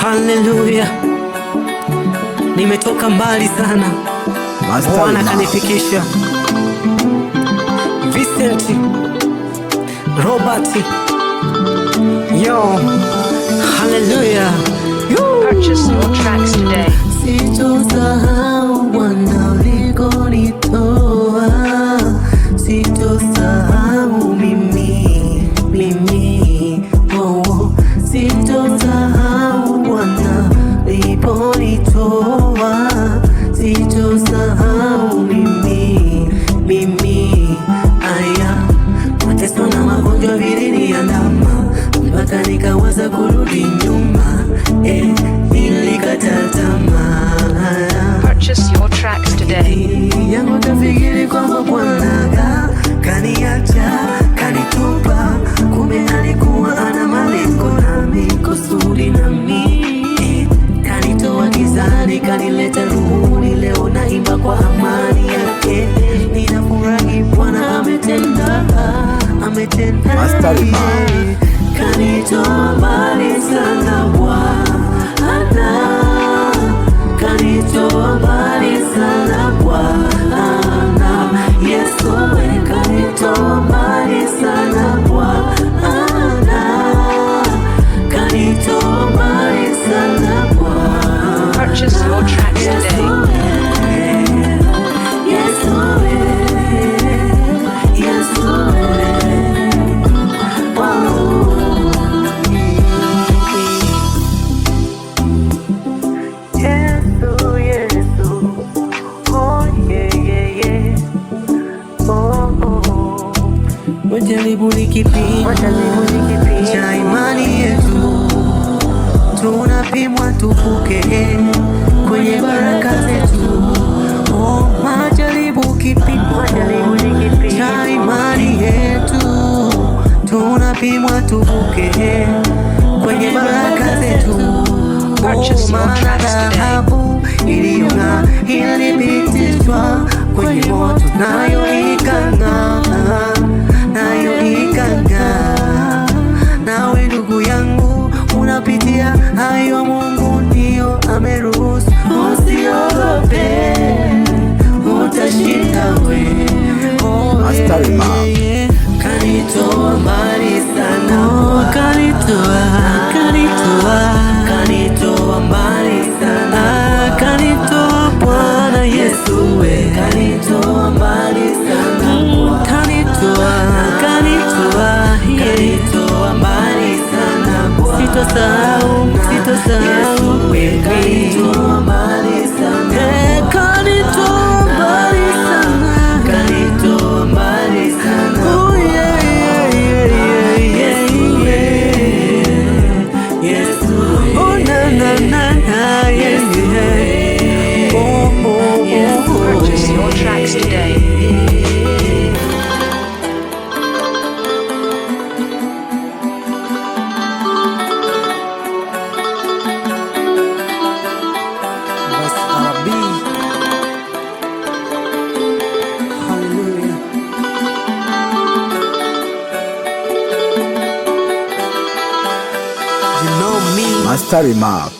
Haleluya, nimetoka mbali sana, Bwana kanifikisha. Vincent Robert, yo, haleluya. Purchase your tracks today. Sitosahau Bwana ulikonitoa, sitosahau mimi, oh, sitosahau Bwana uliponitoa, sitosahau mimi, aya, mateso na magonjwa viliniandama mpaka nikawaza kurudi nyuma, nilikata tamaa. Purchase your tracks today. Yangu tafikiri kwamba Bwana kaniacha, kanitupa, kumbe alikuwa ana malengo nami, kusudi nami. Kanitoa gizani, kanileta nuruni, leo naimba kwa amani yake. Ninafurahi Bwana ametenda. Kanitoa mbali sana Bwana, kanitoa mbali sana Bwana, Yesu kanitoa mbali sana Bwana, kanitoa mbali sana Bwana. Purchase your tracks today. Wajaribu ni kipimo cha imani yetu, tunapimwa tuvuke kwenye baraka zetu. Majaribu kipimo cha imani yetu, tunapimwa tuvuke kwenye baraka zetu. Maana dhahabu iliyong'aa ilipitishwa kwenye moto, nayo ikang'aa. Nawe ndugu yangu unapitia hayo, Mungu ndio ameruhusu. Usiogope, utashinda wewe. Kanitoa mbali sana, kanitoa mbali sana, kanitoa Bwana Yesu we, kanitoa mbali sana, kanitoa mbali sana, sitosahau wewe, kanitoa mbali sana, kanitoa mbali sana, kanitoa mbali sana. Oh yeah, Yesu, oh na yeah. Purchase your tracks today. Master Mark.